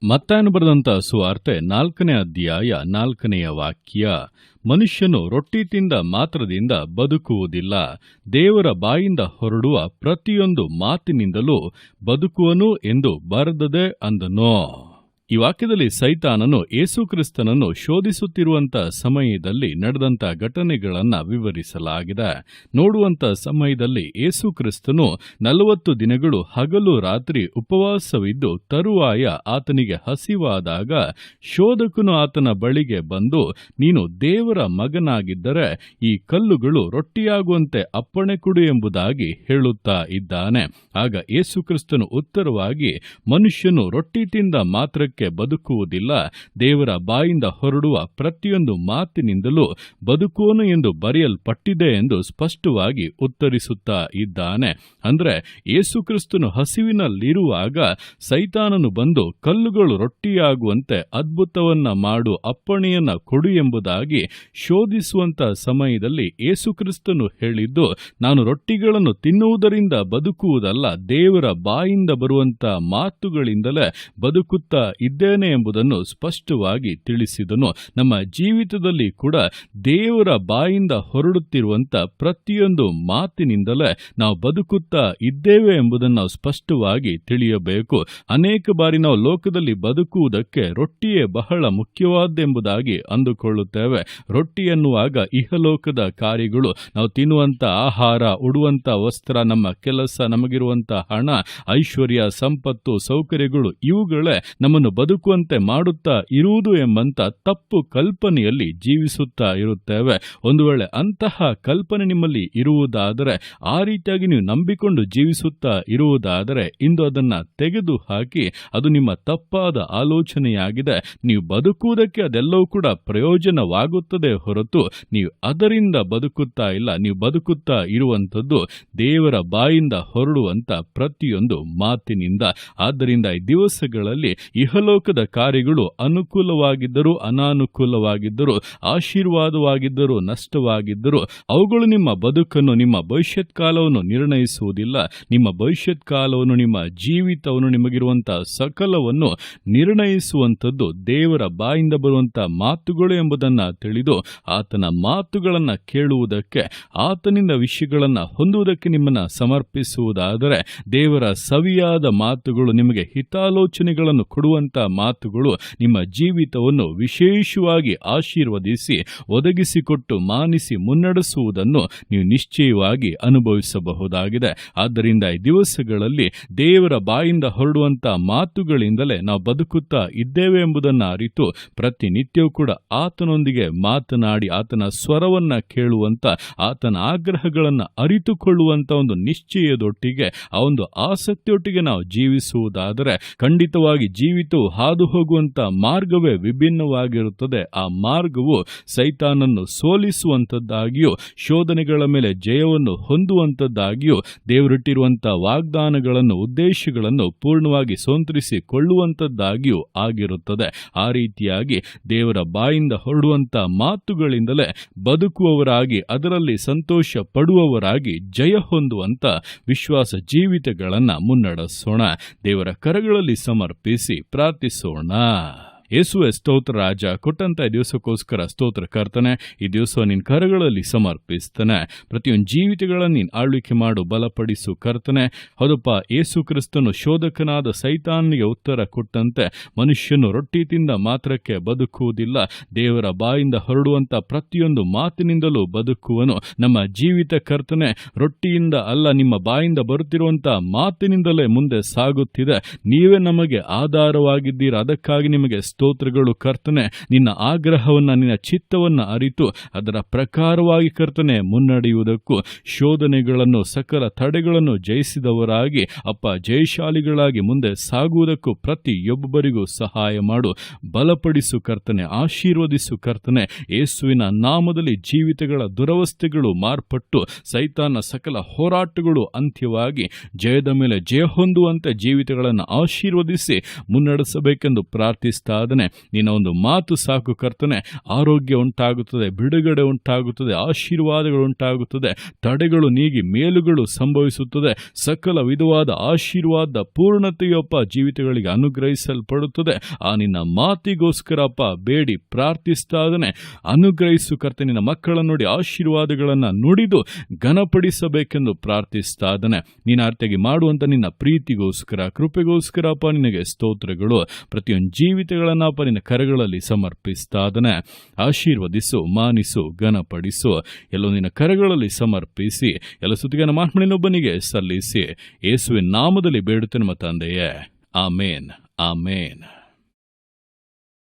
ಮತ್ತಾಯನು ಬರೆದಂಥ ಸುವಾರ್ತೆ 4ನೇ ಅಧ್ಯಾಯ 4ನೇ ವಾಕ್ಯ. ಮನುಷ್ಯನು ರೊಟ್ಟಿ ತಿಂದ ಮಾತ್ರದಿಂದ ಬದುಕುವುದಿಲ್ಲ, ದೇವರ ಬಾಯಿಂದ ಹೊರಡುವ ಪ್ರತಿಯೊಂದು ಮಾತಿನಿಂದಲೂ ಬದುಕುವನು ಎಂದು ಬರೆದದೆ ಅಂದನು. ಈ ವಾಕ್ಯದಲ್ಲಿ ಸೈತಾನನು ಯೇಸುಕ್ರಿಸ್ತನನ್ನು ಶೋಧಿಸುತ್ತಿರುವಂಥ ಸಮಯದಲ್ಲಿ ನಡೆದಂಥ ಘಟನೆಗಳನ್ನು ವಿವರಿಸಲಾಗಿದೆ. ನೋಡುವಂಥ ಸಮಯದಲ್ಲಿ ಯೇಸುಕ್ರಿಸ್ತನು 40 ದಿನಗಳು ಹಗಲು ರಾತ್ರಿ ಉಪವಾಸವಿದ್ದು ತರುವಾಯ ಆತನಿಗೆ ಹಸಿವಾದಾಗ ಶೋಧಕನು ಆತನ ಬಳಿಗೆ ಬಂದು, ನೀನು ದೇವರ ಮಗನಾಗಿದ್ದರೆ ಈ ಕಲ್ಲುಗಳು ರೊಟ್ಟಿಯಾಗುವಂತೆ ಅಪ್ಪಣೆ ಕೊಡು ಎಂಬುದಾಗಿ ಹೇಳುತ್ತಾ ಇದ್ದಾನೆ. ಆಗ ಯೇಸುಕ್ರಿಸ್ತನು ಉತ್ತರವಾಗಿ, ಮನುಷ್ಯನು ರೊಟ್ಟಿ ತಿಂದ ಮಾತ್ರಕ್ಕೆ ಬದುಕುವುದಿಲ್ಲ, ದೇವರ ಬಾಯಿಂದ ಹೊರಡುವ ಪ್ರತಿಯೊಂದು ಮಾತಿನಿಂದಲೂ ಬದುಕುವನು ಎಂದು ಬರೆಯಲ್ಪಟ್ಟಿದೆ ಎಂದು ಸ್ಪಷ್ಟವಾಗಿ ಉತ್ತರಿಸುತ್ತಾ ಇದ್ದಾನೆ. ಅಂದ್ರೆ ಯೇಸುಕ್ರಿಸ್ತನು ಹಸಿವಿನಲ್ಲಿರುವಾಗ ಸೈತಾನನು ಬಂದು ಕಲ್ಲುಗಳು ರೊಟ್ಟಿಯಾಗುವಂತೆ ಅದ್ಭುತವನ್ನ ಮಾಡು, ಅಪ್ಪಣೆಯನ್ನ ಕೊಡು ಎಂಬುದಾಗಿ ಶೋಧಿಸುವಂತ ಸಮಯದಲ್ಲಿ ಯೇಸುಕ್ರಿಸ್ತನು ಹೇಳಿದ್ದು, ನಾನು ರೊಟ್ಟಿಗಳನ್ನು ತಿನ್ನುವುದರಿಂದ ಬದುಕುವುದಲ್ಲ, ದೇವರ ಬಾಯಿಂದ ಬರುವಂತ ಮಾತುಗಳಿಂದಲೇ ಬದುಕುತ್ತಾ ಇದ್ದೇನೆ ಎಂಬುದನ್ನು ಸ್ಪಷ್ಟವಾಗಿ ತಿಳಿಸಿದನು. ನಮ್ಮ ಜೀವಿತದಲ್ಲಿ ಕೂಡ ದೇವರ ಬಾಯಿಂದ ಹೊರಡುತ್ತಿರುವಂತ ಪ್ರತಿಯೊಂದು ಮಾತಿನಿಂದಲೇ ನಾವು ಬದುಕುತ್ತಾ ಇದ್ದೇವೆ ಎಂಬುದನ್ನು ನಾವು ಸ್ಪಷ್ಟವಾಗಿ ತಿಳಿಯಬೇಕು. ಅನೇಕ ಬಾರಿ ನಾವು ಲೋಕದಲ್ಲಿ ಬದುಕುವುದಕ್ಕೆ ರೊಟ್ಟಿಯೇ ಬಹಳ ಮುಖ್ಯವಾದ್ದೆಂಬುದಾಗಿ ಅಂದುಕೊಳ್ಳುತ್ತೇವೆ. ರೊಟ್ಟಿ ಎನ್ನುವಾಗ ಇಹಲೋಕದ ಕಾರ್ಯಗಳು, ನಾವು ತಿನ್ನುವಂತ ಆಹಾರ, ಉಡುವಂತ ವಸ್ತ್ರ, ನಮ್ಮ ಕೆಲಸ, ನಮಗಿರುವಂತ ಹಣ, ಐಶ್ವರ್ಯ, ಸಂಪತ್ತು, ಸೌಕರ್ಯಗಳು, ಇವುಗಳೇ ನಮ್ಮನ್ನು ಬದುಕುವಂತೆ ಮಾಡುತ್ತಾ ಇರುವುದು ಎಂಬಂತ ತಪ್ಪು ಕಲ್ಪನೆಯಲ್ಲಿ ಜೀವಿಸುತ್ತಾ ಇರುತ್ತೇವೆ. ಒಂದು ವೇಳೆ ಅಂತಹ ಕಲ್ಪನೆ ನಿಮ್ಮಲ್ಲಿ ಇರುವುದಾದರೆ, ಆ ರೀತಿಯಾಗಿ ನೀವು ನಂಬಿಕೊಂಡು ಜೀವಿಸುತ್ತಾ ಇರುವುದಾದರೆ, ಇಂದು ಅದನ್ನ ತೆಗೆದು ಹಾಕಿ, ಅದು ನಿಮ್ಮ ತಪ್ಪಾದ ಆಲೋಚನೆಯಾಗಿದೆ. ನೀವು ಬದುಕುವುದಕ್ಕೆ ಅದೆಲ್ಲವೂ ಕೂಡ ಪ್ರಯೋಜನವಾಗುತ್ತದೆ ಹೊರತು ನೀವು ಅದರಿಂದ ಬದುಕುತ್ತಾ ಇಲ್ಲ. ನೀವು ಬದುಕುತ್ತಾ ಇರುವಂಥದ್ದು ದೇವರ ಬಾಯಿಂದ ಹೊರಡುವಂತ ಪ್ರತಿಯೊಂದು ಮಾತಿನಿಂದ. ಆದ್ದರಿಂದ ಈ ದಿವಸಗಳಲ್ಲಿ ಇಹಲೋಕದ ಕಾರ್ಯಗಳು ಅನುಕೂಲವಾಗಿದ್ದರೂ ಅನಾನುಕೂಲವಾಗಿದ್ದರೂ, ಆಶೀರ್ವಾದವಾಗಿದ್ದರೂ ನಷ್ಟವಾಗಿದ್ದರೂ, ಅವುಗಳು ನಿಮ್ಮ ಬದುಕನ್ನು, ನಿಮ್ಮ ಭವಿಷ್ಯತ್ ಕಾಲವನ್ನು ನಿರ್ಣಯಿಸುವುದಿಲ್ಲ. ನಿಮ್ಮ ಭವಿಷ್ಯತ್ ಕಾಲವನ್ನು, ನಿಮ್ಮ ಜೀವಿತವನ್ನು, ನಿಮಗಿರುವಂತಹ ಸಕಲವನ್ನು ನಿರ್ಣಯಿಸುವಂಥದ್ದು ದೇವರ ಬಾಯಿಂದ ಬರುವಂತ ಮಾತುಗಳು ಎಂಬುದನ್ನು ತಿಳಿದು ಆತನ ಮಾತುಗಳನ್ನು ಕೇಳುವುದಕ್ಕೆ, ಆತನಿಂದ ವಿಷಯಗಳನ್ನು ಹೊಂದುವುದಕ್ಕೆ ನಿಮ್ಮನ್ನು ಸಮರ್ಪಿಸುವುದಾದರೆ, ದೇವರ ಸವಿಯಾದ ಮಾತುಗಳು, ನಿಮಗೆ ಹಿತಾಲೋಚನೆಗಳನ್ನು ಕೊಡುವಂತ ಮಾತುಗಳು ನಿಮ್ಮ ಜೀವಿತವನ್ನು ವಿಶೇಷವಾಗಿ ಆಶೀರ್ವದಿಸಿ ಒದಗಿಸಿಕೊಟ್ಟು ಮಾನಿಸಿ ಮುನ್ನಡೆಸುವುದನ್ನು ನೀವು ನಿಶ್ಚಯವಾಗಿ ಅನುಭವಿಸಬಹುದಾಗಿದೆ. ಆದ್ದರಿಂದ ಈ ದಿವಸಗಳಲ್ಲಿ ದೇವರ ಬಾಯಿಂದ ಹೊರಡುವಂತ ಮಾತುಗಳಿಂದಲೇ ನಾವು ಬದುಕುತ್ತಾ ಇದ್ದೇವೆ ಎಂಬುದನ್ನು ಅರಿತು ಪ್ರತಿನಿತ್ಯವೂ ಕೂಡ ಆತನೊಂದಿಗೆ ಮಾತನಾಡಿ, ಆತನ ಸ್ವರವನ್ನ ಕೇಳುವಂತ, ಆತನ ಆಗ್ರಹಗಳನ್ನು ಅರಿತುಕೊಳ್ಳುವಂತ ಒಂದು ನಿಶ್ಚಯದೊಟ್ಟಿಗೆ, ಆ ಒಂದು ಆಸಕ್ತಿಯೊಟ್ಟಿಗೆ ನಾವು ಜೀವಿಸುವುದಾದರೆ ಖಂಡಿತವಾಗಿ ಜೀವಿತವು ಹಾದು ಹೋಗುವಂತ ಮಾರ್ಗವೇ ವಿಭಿನ್ನವಾಗಿರುತ್ತದೆ. ಆ ಮಾರ್ಗವು ಸೈತಾನನ್ನು ಸೋಲಿಸುವಂತದ್ದಾಗಿಯೂ, ಶೋಧನೆಗಳ ಮೇಲೆ ಜಯವನ್ನು ಹೊಂದುವಂತದ್ದಾಗಿಯೂ, ದೇವರಿಟ್ಟಿರುವಂತಹ ವಾಗ್ದಾನಗಳನ್ನು, ಉದ್ದೇಶಗಳನ್ನು ಪೂರ್ಣವಾಗಿ ಸಂತರಿಸಿಕೊಳ್ಳುವಂತದ್ದಾಗಿಯೂ ಆಗಿರುತ್ತದೆ. ಆ ರೀತಿಯಾಗಿ ದೇವರ ಬಾಯಿಂದ ಹೊರಡುವಂತ ಮಾತುಗಳಿಂದಲೇ ಬದುಕುವವರಾಗಿ, ಅದರಲ್ಲಿ ಸಂತೋಷ ಪಡುವವರಾಗಿ, ಜಯ ಹೊಂದುವಂತ ವಿಶ್ವಾಸ ಜೀವಿತಗಳನ್ನು ಮುನ್ನಡೆಸೋಣ. ದೇವರ ಕರಗಳಲ್ಲಿ ಸಮರ್ಪಿಸಿ ಪ್ರಾರ್ಥಿಸೋಣ. ಯೇಸುವೆ ಸ್ತೋತ್ರ ರಾಜ, ಕೊಟ್ಟಂತ ಈ ದಿವಸಕ್ಕೋಸ್ಕರ ಸ್ತೋತ್ರ ಕರ್ತನೆ. ಈ ದಿವಸ ನಿನ್ನ ಕರಗಳಲ್ಲಿ ಸಮರ್ಪಿಸ್ತೇನೆ. ಪ್ರತಿಯೊಂದು ಜೀವಿತಗಳನ್ನು ನೀನು ಆಳ್ವಿಕೆ ಮಾಡು, ಬಲಪಡಿಸು ಕರ್ತನೆ. ಹೌದಪ್ಪ, ಯೇಸು ಕ್ರಿಸ್ತನು ಶೋಧಕನಾದ ಸೈತಾನಿಗೆ ಉತ್ತರ ಕೊಟ್ಟಂತೆ, ಮನುಷ್ಯನು ರೊಟ್ಟಿ ತಿಂದ ಮಾತ್ರಕ್ಕೆ ಬದುಕುವುದಿಲ್ಲ, ದೇವರ ಬಾಯಿಂದ ಹೊರಡುವಂತ ಪ್ರತಿಯೊಂದು ಮಾತಿನಿಂದಲೂ ಬದುಕುವನು. ನಮ್ಮ ಜೀವಿತ ಕರ್ತನೆ, ರೊಟ್ಟಿಯಿಂದ ಅಲ್ಲ, ನಿಮ್ಮ ಬಾಯಿಂದ ಬರುತ್ತಿರುವಂತ ಮಾತಿನಿಂದಲೇ ಮುಂದೆ ಸಾಗುತ್ತಿದೆ. ನೀವೇ ನಮಗೆ ಆಧಾರವಾಗಿದ್ದೀರ. ಅದಕ್ಕಾಗಿ ನಿಮಗೆ ಸ್ತೋತ್ರಗಳು ಕರ್ತನೆ. ನಿನ್ನ ಆಗ್ರಹವನ್ನ, ನಿನ್ನ ಚಿತ್ತವನ್ನ ಅರಿತು ಅದರ ಪ್ರಕಾರವಾಗಿ ಕರ್ತನೆ ಮುನ್ನಡೆಯುವುದಕ್ಕೂ, ಶೋಧನೆಗಳನ್ನು, ಸಕಲ ತಡೆಗಳನ್ನು ಜಯಿಸಿದವರಾಗಿ ಅಪ್ಪ ಜಯಶಾಲಿಗಳಾಗಿ ಮುಂದೆ ಸಾಗುವುದಕ್ಕೂ ಪ್ರತಿಯೊಬ್ಬರಿಗೂ ಸಹಾಯ ಮಾಡು, ಬಲಪಡಿಸು ಕರ್ತನೆ, ಆಶೀರ್ವದಿಸು ಕರ್ತನೆ. ಯೇಸುವಿನ ನಾಮದಲ್ಲಿ ಜೀವಿತಗಳ ದುರವಸ್ಥೆಗಳು ಮಾರ್ಪಟ್ಟು ಸೈತಾನ ಸಕಲ ಹೋರಾಟಗಳು ಅಂತ್ಯವಾಗಿ ಜಯದ ಮೇಲೆ ಜಯ ಹೊಂದುವಂತೆ ಜೀವಿತಗಳನ್ನು ಆಶೀರ್ವದಿಸಿ ಮುನ್ನಡೆಸಬೇಕೆಂದು ಪ್ರಾರ್ಥಿಸ್ತಾ ಪ್ರಾರ್ಥಿಸ್ತಾದನೆ. ನಿನ್ನ ಒಂದು ಮಾತು ಸಾಕು ಕರ್ತನೆ, ಆರೋಗ್ಯ ಉಂಟಾಗುತ್ತದೆ, ಬಿಡುಗಡೆ ಉಂಟಾಗುತ್ತದೆ, ಆಶೀರ್ವಾದಗಳು ಉಂಟಾಗುತ್ತದೆ, ತಡೆಗಳು ನೀಗಿ ಮೇಲುಗಳು ಸಂಭವಿಸುತ್ತದೆ, ಸಕಲ ವಿಧವಾದ ಆಶೀರ್ವಾದ ಪೂರ್ಣತೆಯಪ್ಪ ಜೀವಿತಗಳಿಗೆ ಅನುಗ್ರಹಿಸಲ್ಪಡುತ್ತದೆ. ಆ ನಿನ್ನ ಮಾತಿಗೋಸ್ಕರಪ್ಪ ಬೇಡಿ ಪ್ರಾರ್ಥಿಸ್ತಾದನೆ. ಅನುಗ್ರಹಿಸು ಕರ್ತನೆ. ನಿನ್ನ ಮಕ್ಕಳನ್ನು ನೋಡಿ ಆಶೀರ್ವಾದಗಳನ್ನು ನುಡಿದು ಘನಪಡಿಸಬೇಕೆಂದು ಪ್ರಾರ್ಥಿಸ್ತಾದನೆ. ನೀನು ಅರ್ಥಿಯಾಗಿ ಮಾಡುವಂಥ ನಿನ್ನ ಪ್ರೀತಿಗೋಸ್ಕರ, ಕೃಪೆಗೋಸ್ಕರಪ್ಪ ನಿನಗೆ ಸ್ತೋತ್ರಗಳು. ಪ್ರತಿಯೊಂದು ಜೀವಿತಗಳನ್ನಪ್ಪ ನಿನ್ನ ಕರಗಳಲ್ಲಿ ಸಮರ್ಪಿಸ್ತಾದನೆ. ಆಶೀರ್ವದಿಸು, ಮಾನಿಸು, ಘನಪಡಿಸು. ಎಲ್ಲೋ ನಿನ್ನ ಕರಗಳಲ್ಲಿ ಸಮರ್ಪಿಸಿ ಎಲ್ಲ ಸ್ತುತಿಯನ್ನು ಮಹಿಮೆಯನ್ನೊಬ್ಬನಿಗೆ ಸಲ್ಲಿಸಿ ಯೇಸುವಿನ ನಾಮದಲ್ಲಿ ಬೇಡುತ್ತೇನೆ ನಮ್ಮ ತಂದೆಯೇ. ಆಮೇನ್, ಆಮೇನ್.